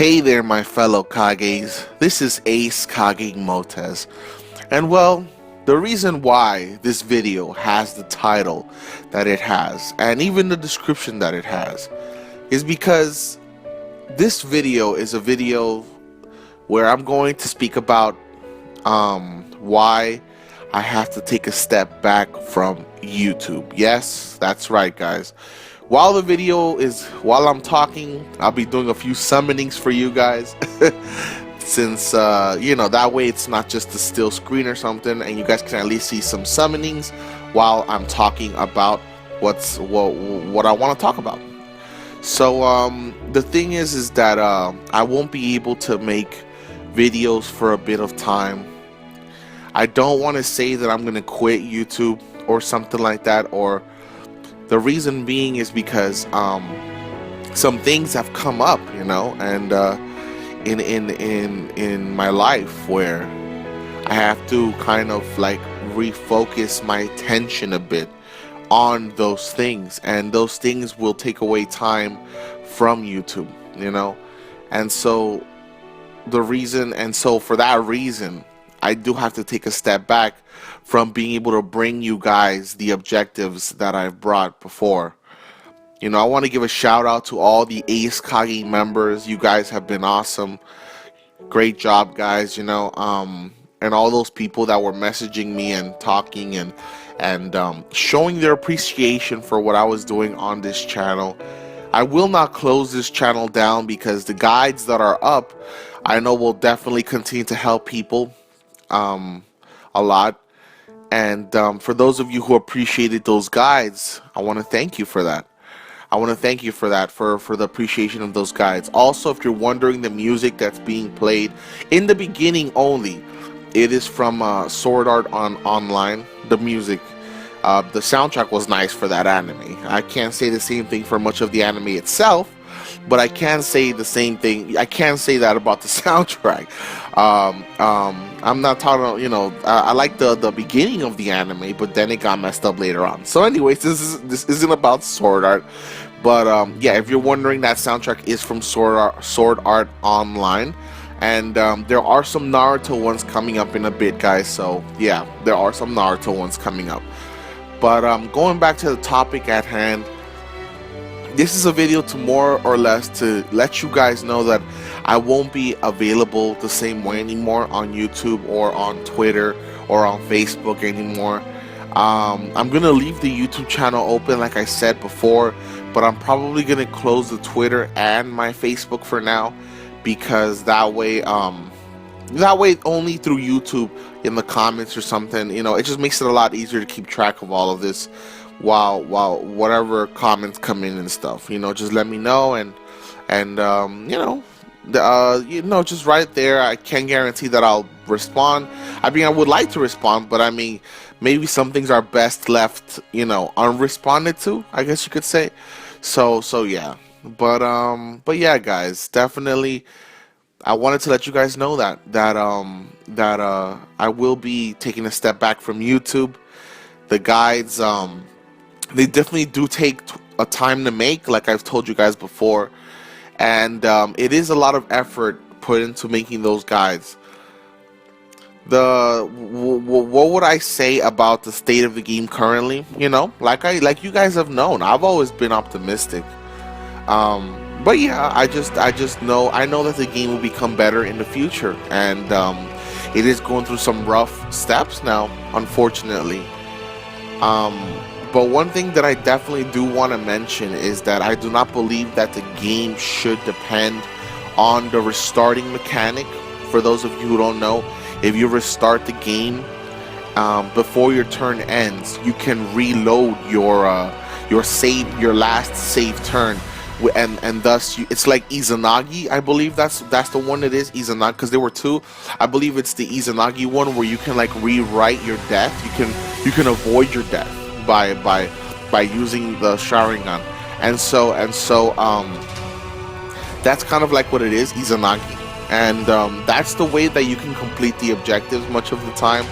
Hey there, my fellow Kages. This is Ace Kage Mottes. And well, the reason why this video has the title that it has, and even the description that it has, is because this video is a video where I'm going to speak about why I have to take a step back from YouTube. Yes, that's right, guys. While I'm talking, I'll be doing a few summonings for you guys. Since that way it's not just a still screen or something, and you guys can at least see some summonings while I'm talking about what I want to talk about. So the thing is that I won't be able to make videos for a bit of time. I don't want to say that I'm gonna quit YouTube or something like that, or the reason being is because some things have come up, and in my life where I have to kind of like refocus my attention a bit on those things, and those things will take away time from YouTube, and so for that reason I do have to take a step back from being able to bring you guys the objectives that I've brought before. I want to give a shout out to all the Ace Kage members. You guys have been awesome. Great job, guys, and all those people that were messaging me and talking and showing their appreciation for what I was doing on this channel. I will not close this channel down because the guides that are up, I know will definitely continue to help people a lot. And for those of you who appreciated those guides, I want to thank you for that. I want to thank you for that, for the appreciation of those guides. Also, if you're wondering, the music that's being played in the beginning only, it is from Sword Art Online. The music, the soundtrack was nice for that anime. I can't say the same thing for much of the anime itself, but I can say the same thing. I can say that about the soundtrack. I'm not talking, I like the beginning of the anime, but then it got messed up later on. So anyways, this isn't about Sword Art, but yeah, if you're wondering, that soundtrack is from Sword Art Online, and there are some Naruto ones coming up in a bit, guys. So yeah, there are some Naruto ones coming up. But going back to the topic at hand, this is a video to more or less to let you guys know that I won't be available the same way anymore on YouTube or on Twitter or on Facebook anymore. I'm gonna leave the YouTube channel open like I said before, but I'm probably gonna close the Twitter and my Facebook for now, because that way only through YouTube in the comments or something, it just makes it a lot easier to keep track of all of this while whatever comments come in and stuff, just let me know, and just right there. I can't guarantee that I'll respond. I mean, I would like to respond, but I mean, maybe some things are best left, unresponded to, I guess you could say. So yeah, but yeah, guys, definitely I wanted to let you guys know that I will be taking a step back from YouTube. The guides, they definitely do take a time to make, like I've told you guys before, and it is a lot of effort put into making those guides. What would I say about the state of the game currently? Like you guys have known, I've always been optimistic. But yeah, I know that the game will become better in the future, and it is going through some rough steps now, unfortunately. But one thing that I definitely do want to mention is that I do not believe that the game should depend on the restarting mechanic. For those of you who don't know, if you restart the game before your turn ends, you can reload your last save turn, and thus it's like Izanagi. I believe that's the one it is, Izanagi, because there were two. I believe it's the Izanagi one where you can like rewrite your death. You can avoid your death by using the Sharingan, and so that's kind of like what it is, Izanagi, and that's the way that you can complete the objectives much of the time,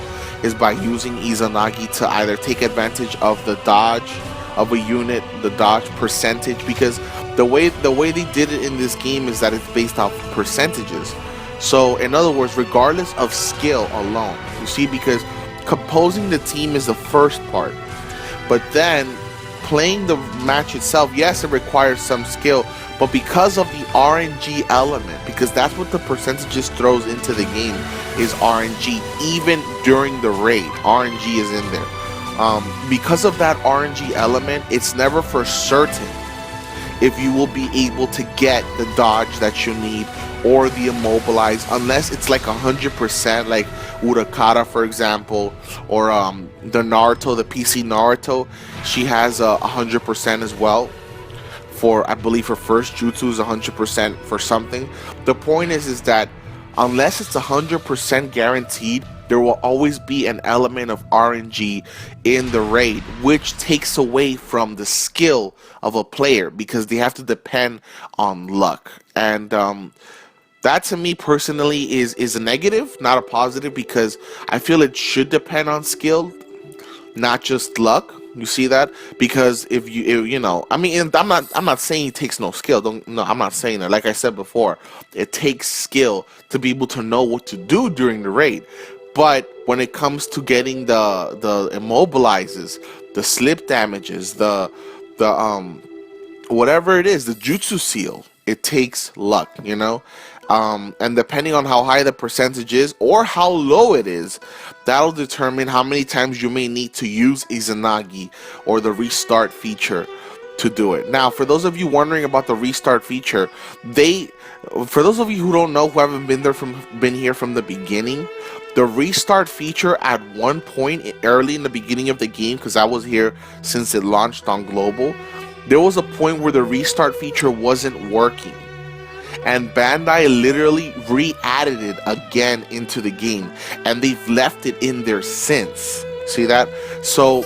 is by using Izanagi to either take advantage of the dodge of a unit, the dodge percentage, because The way they did it in this game is that it's based off percentages. So in other words, regardless of skill alone, you see, because composing the team is the first part, but then playing the match itself, yes, it requires some skill, but because of the RNG element, because that's what the percentages throws into the game, is RNG. Even during the raid, RNG is in there. Because of that RNG element, it's never for certain if you will be able to get the dodge that you need or the immobilize, unless it's like 100%, like Urakara, for example, or the Naruto, the PC Naruto. She has 100% as well. For, I believe her first jutsu is 100% for something. The point is that unless it's 100% guaranteed, there will always be an element of RNG in the raid, which takes away from the skill of a player because they have to depend on luck. And that to me personally is a negative, not a positive, because I feel it should depend on skill, not just luck. You see that? Because if you know, I mean, I'm not saying it takes no skill. I'm not saying that. Like I said before, it takes skill to be able to know what to do during the raid. But when it comes to getting the immobilizes, the slip damages, the whatever it is, the jutsu seal, it takes luck, you know? And depending on how high the percentage is or how low it is, that'll determine how many times you may need to use Izanagi or the restart feature to do it. Now, for those of you wondering about the restart feature, for those of you who don't know, who haven't been here from the beginning, the restart feature at one point early in the beginning of the game, because I was here since it launched on global, there was a point where the restart feature wasn't working. And Bandai literally re-added it again into the game, and they've left it in there since. See that? So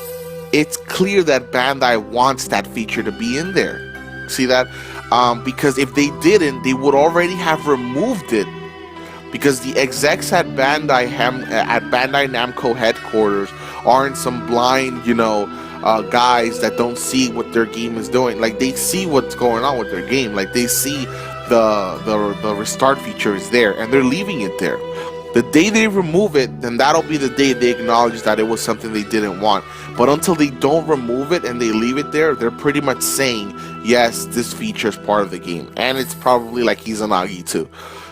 it's clear that Bandai wants that feature to be in there. See that? Because if they didn't, they would already have removed it. Because the execs at Bandai Namco headquarters aren't some blind, guys that don't see what their game is doing. Like, they see what's going on with their game. Like, they see the restart feature is there, and they're leaving it there. The day they remove it, then that'll be the day they acknowledge that it was something they didn't want. But until they don't remove it and they leave it there, they're pretty much saying, yes, this feature is part of the game. And it's probably like Izanagi too.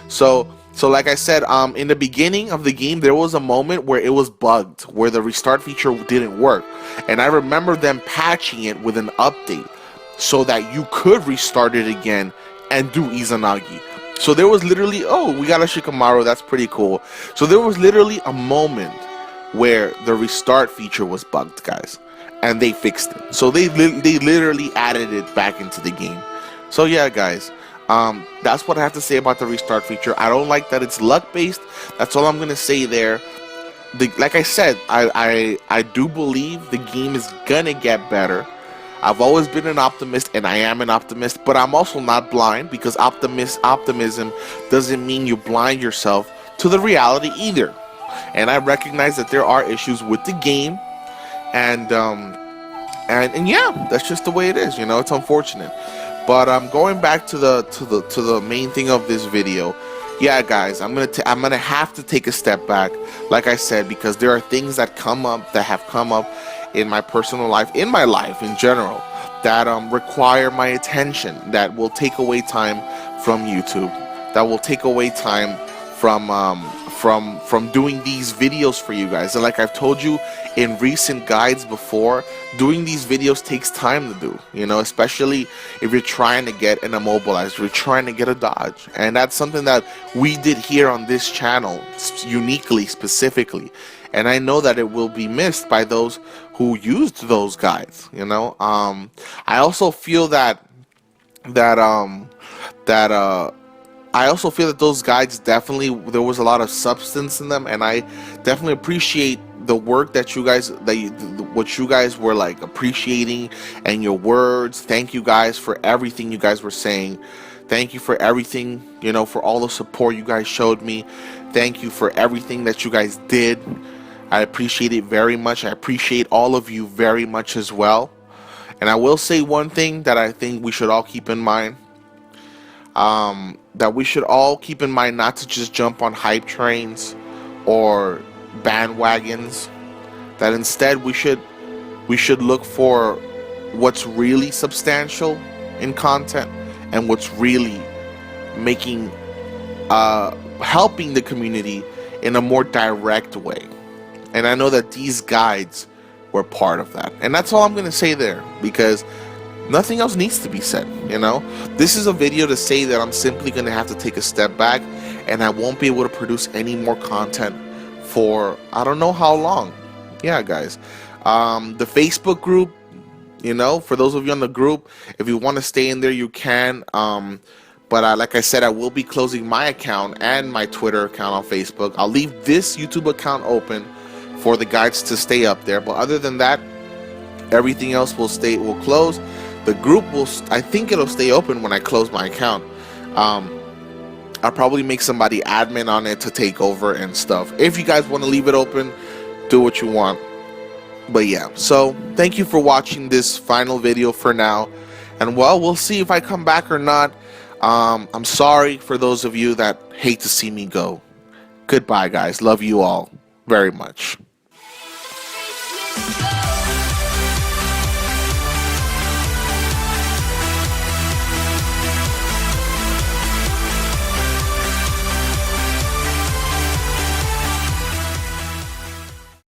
So like I said, in the beginning of the game, there was a moment where it was bugged, where the restart feature didn't work. And I remember them patching it with an update so that you could restart it again and do Izanagi. So there was literally, oh, we got a Shikamaru, that's pretty cool. So there was literally a moment where the restart feature was bugged, guys. And they fixed it. So they literally added it back into the game. So yeah, guys. That's what I have to say about the restart feature. I don't like that it's luck-based. That's all I'm going to say there. Like I said, I do believe the game is going to get better. I've always been an optimist, and I am an optimist, but I'm also not blind, because optimism doesn't mean you blind yourself to the reality either. And I recognize that there are issues with the game, and yeah, that's just the way it is. It's unfortunate. But going back to the main thing of this video, yeah, guys, I'm gonna have to take a step back, like I said, because there are things that have come up in my personal life, in my life in general, that require my attention, that will take away time from YouTube, that will take away time from doing these videos for you guys. And like I've told you in recent guides before, doing these videos takes time to do, especially if you're trying to get an immobilized, you're trying to get a dodge. And that's something that we did here on this channel, uniquely, specifically. And I know that it will be missed by those who used those guides, I also feel that those guides, definitely there was a lot of substance in them, and I definitely appreciate the work that what you guys were like appreciating, and your words. Thank you guys for everything you guys were saying. Thank you for everything, for all the support you guys showed me. Thank you for everything that you guys did. I appreciate it very much. I appreciate all of you very much as well. And I will say one thing that I think we should all keep in mind. That we should all keep in mind not to just jump on hype trains or bandwagons. That instead we should look for what's really substantial in content and what's really making helping the community in a more direct way. And I know that these guides were part of that. And that's all I'm going to say there, because nothing else needs to be said, you know? This is a video to say that I'm simply going to have to take a step back, and I won't be able to produce any more content for I don't know how long. Yeah, guys. The Facebook group, you know, for those of you on the group, if you want to stay in there, you can. But like I said, I will be closing my account and my Twitter account on Facebook. I'll leave this YouTube account open for the guides to stay up there. But other than that, everything else will close. The group I think it'll stay open when I close my account. I'll probably make somebody admin on it to take over and stuff. If you guys want to leave it open, do what you want. But yeah, so thank you for watching this final video for now. And well, we'll see if I come back or not. I'm sorry for those of you that hate to see me go. Goodbye, guys. Love you all very much.